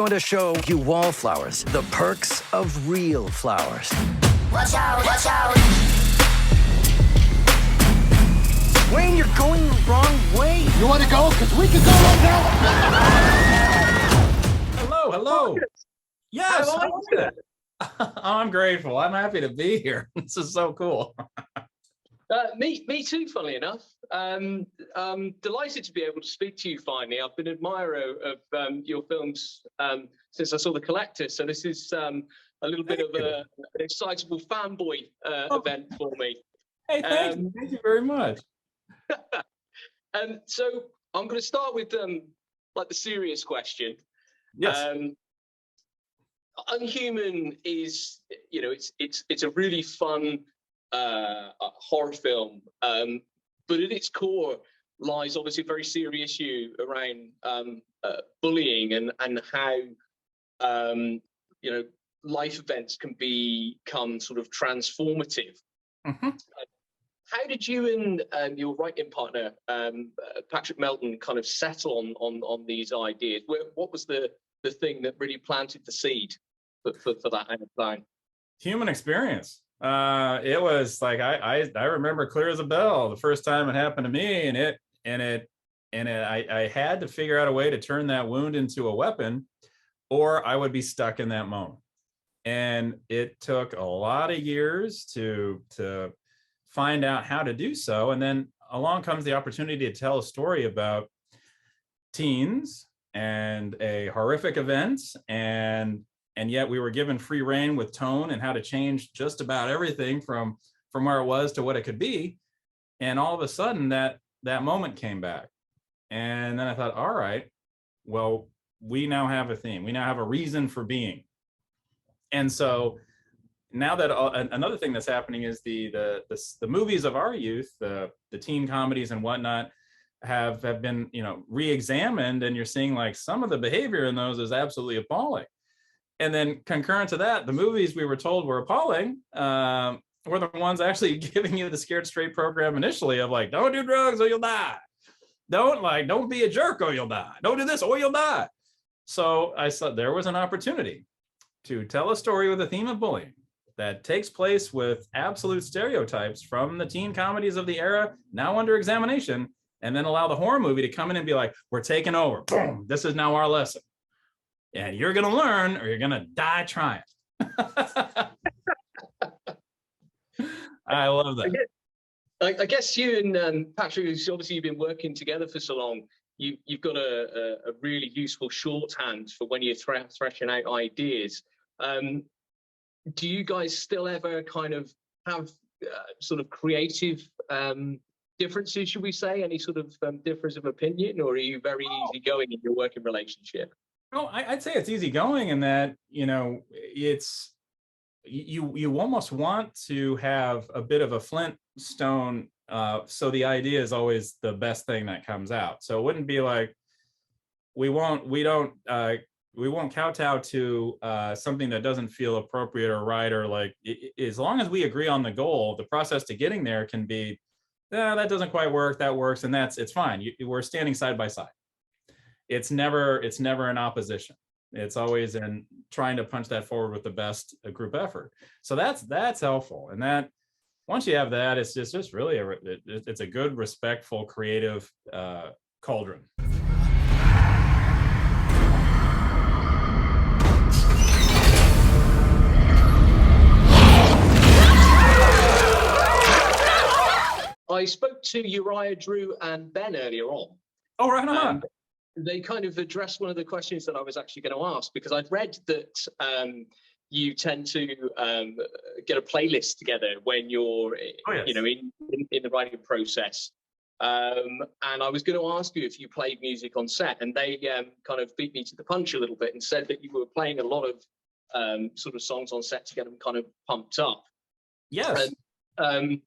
going to show you wallflowers the perks of real flowers. Watch out, watch out. Wayne, you're going the wrong way. You want to go? Because we can go right now. Hello. Yes. How are you? I'm grateful. I'm happy to be here. This is so cool. Me too, funnily enough. Delighted to be able to speak to you finally. I've been an admirer of your films since I saw The Collector, so this is a little bit of an excitable fanboy event for me. Hey, thank you very much. So I'm going to start with like the serious question. Yes. UNHUMAN is, it's a really fun horror film, but at its core lies obviously a very serious issue around bullying and how life events can become sort of transformative. Mm-hmm. How did you and your writing partner Patrick Melton kind of settle on these ideas? What was the thing that really planted the seed for that kind of plan? Human experience. It was like I remember clear as a bell the first time it happened to me, and I had to figure out a way to turn that wound into a weapon, or I would be stuck in that moment. And it took a lot of years to find out how to do so. And then along comes the opportunity to tell a story about teens and a horrific event, and yet we were given free rein with tone and how to change just about everything from where it was to what it could be. And all of a sudden that moment came back. And then I thought, all right, well, we now have a theme. We now have a reason for being. And so now that another thing that's happening is the movies of our youth, the teen comedies and whatnot, have been re-examined, and you're seeing like some of the behavior in those is absolutely appalling. And then concurrent to that, the movies we were told were appalling were the ones actually giving you the Scared Straight program initially of like, don't do drugs or you'll die. Don't be a jerk or you'll die. Don't do this or you'll die. So I saw there was an opportunity to tell a story with a theme of bullying that takes place with absolute stereotypes from the teen comedies of the era, now under examination, and then allow the horror movie to come in and be like, we're taking over. Boom, this is now our lesson. And you're going to learn or you're going to die trying. I love that. I guess you and Patrick, obviously you've been working together for so long, you've got a really useful shorthand for when you're thrashing out ideas. Do you guys still ever kind of have sort of creative differences, should we say? Any sort of difference of opinion, or are you very easygoing in your working relationship? No, I'd say it's easygoing in that, it's you almost want to have a bit of a Flintstone, so the idea is always the best thing that comes out. So it wouldn't be like we won't kowtow to something that doesn't feel appropriate or right, or like as long as we agree on the goal, the process to getting there can be, that doesn't quite work, that works, and it's fine. We're standing side by side. It's never in opposition. It's always in trying to punch that forward with the best group effort. So that's helpful. And that once you have that, it's just really it's a good, respectful, creative cauldron. I spoke to Uriah, Drew, and Ben earlier on. Oh, right on. They kind of addressed one of the questions that I was actually going to ask, because I've read that you tend to get a playlist together when you're, in the writing process. And I was going to ask you if you played music on set, and they kind of beat me to the punch a little bit and said that you were playing a lot of sort of songs on set to get them kind of pumped up. Yes. And,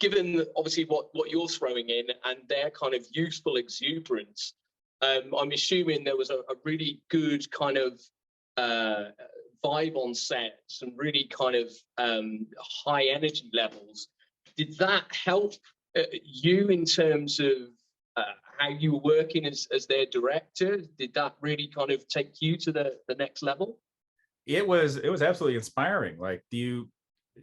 given obviously what you're throwing in and their kind of youthful exuberance, I'm assuming there was a really good kind of vibe on set, some really kind of high energy levels. Did that help you in terms of how you were working as their director? Did that really kind of take you to the next level? It was absolutely inspiring. Like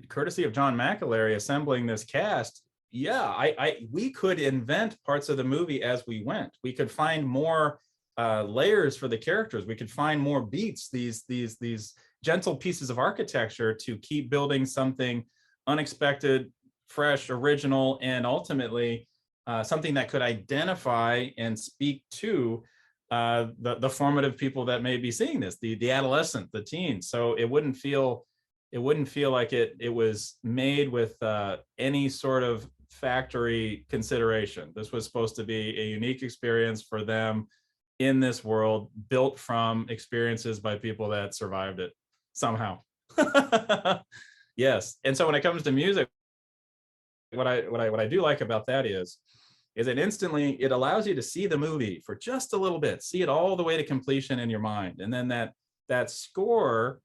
courtesy of John McAlery assembling this cast. Yeah, we could invent parts of the movie as we went. We could find more layers for the characters. We could find more beats, these gentle pieces of architecture to keep building something unexpected, fresh, original, and ultimately something that could identify and speak to the formative people that may be seeing this, the adolescent, the teens. So it wouldn't feel like it was made with any sort of factory consideration. This was supposed to be a unique experience for them in this world, built from experiences by people that survived it somehow. Yes. And so when it comes to music, what I do like about that is it instantly, it allows you to see the movie for just a little bit, see it all the way to completion in your mind. And then that score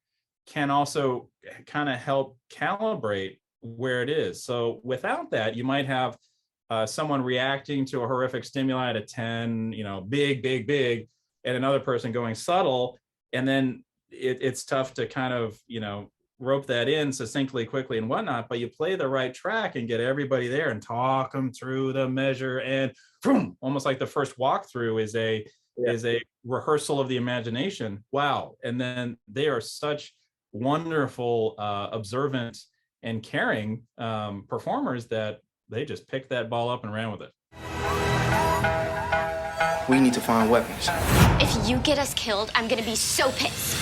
can also kind of help calibrate where it is. So without that, you might have someone reacting to a horrific stimuli at a 10, big, and another person going subtle. And then it's tough to kind of, rope that in succinctly, quickly, and whatnot. But you play the right track and get everybody there and talk them through the measure, and boom, almost like the first walkthrough is a rehearsal of the imagination. Wow. And then they are such wonderful, observant and caring performers that they just picked that ball up and ran with it. We need to find weapons. If you get us killed, I'm gonna be so pissed.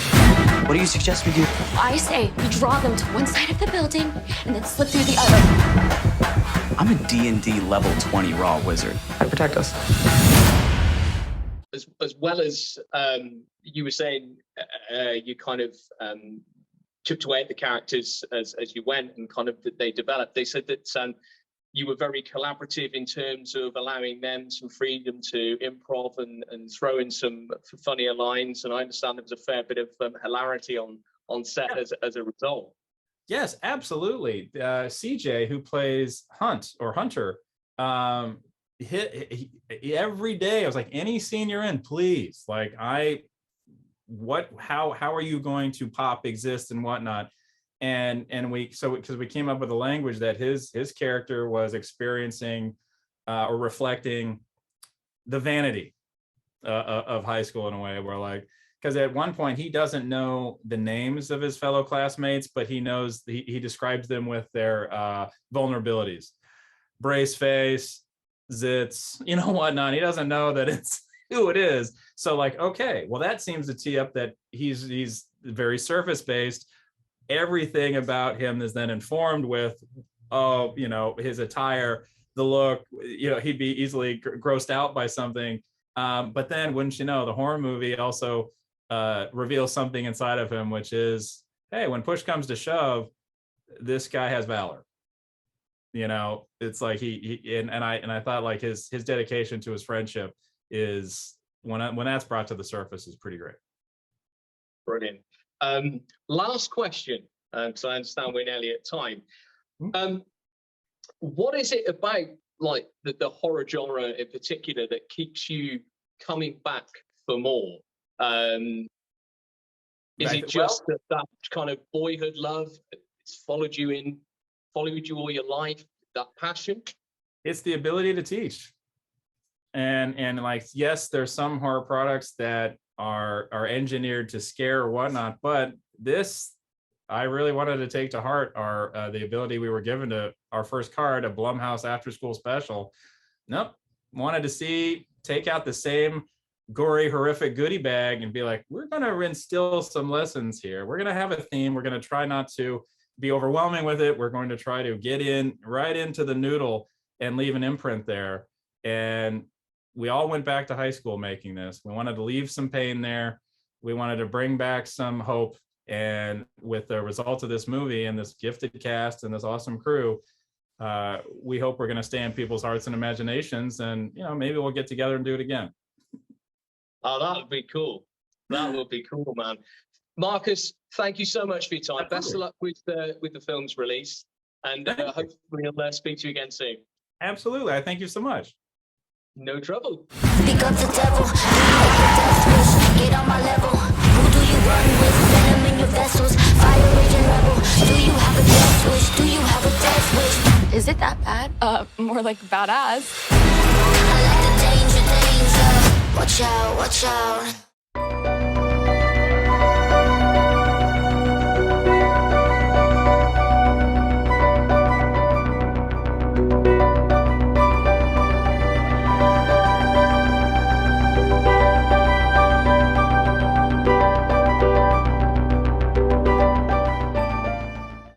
What do you suggest we do? I say we draw them to one side of the building and then slip through the other. I'm a D&D level 20 raw wizard. How to protect us? As well as you were saying, you kind of chipped away at the characters as you went, and kind of they developed. They said that you were very collaborative in terms of allowing them some freedom to improv and throw in some funnier lines. And I understand there was a fair bit of hilarity on set as a result. Yes, absolutely. CJ, who plays Hunter, every day I was like, any scene you're in, please. Like, how are you going to pop, exist, and whatnot? And because we came up with a language that his character was experiencing or reflecting the vanity of high school in a way, where like, because at one point he doesn't know the names of his fellow classmates, but he knows he describes them with their vulnerabilities, brace face, zits, whatnot. He doesn't know that it's who it is. So like, okay, well, that seems to tee up that he's very surface based. Everything about him is then informed with, his attire, the look, he'd be easily grossed out by something. But then, wouldn't you know, the horror movie also reveals something inside of him, which is, hey, when push comes to shove, this guy has valor. It's like I thought like his dedication to his friendship is when that's brought to the surface is pretty great. Brilliant. Last question, because I understand we're nearly at time. What is it about like the horror genre in particular that keeps you coming back for more? Is it just that kind of boyhood love? It's followed you all your life, that passion? It's the ability to teach. And like, yes, there's some horror products that are engineered to scare or whatnot, but this, I really wanted to take to heart the ability we were given to our first card, a Blumhouse after school special. Nope. Wanted to take out the same gory, horrific goodie bag and be like, we're going to instill some lessons here. We're going to have a theme. We're going to try not to be overwhelming with it. We're going to try to get right into the noodle and leave an imprint there. And we all went back to high school making this. We wanted to leave some pain there. We wanted to bring back some hope. And with the results of this movie and this gifted cast and this awesome crew, we hope we're going to stay in people's hearts and imaginations. And, maybe we'll get together and do it again. Oh, that would be cool. That would be cool, man. Marcus, thank you so much for your time. Absolutely. Best of luck with the film's release. And hopefully we'll speak to you again soon. Absolutely. I thank you so much. No trouble. Speak up the devil. Get on my level. Who do you run with? Venom in your vessels. Fire raging rebel. Do you have a death wish? Do you have a death wish? Is it that bad? More like badass. I like the danger, danger. Watch out, watch out.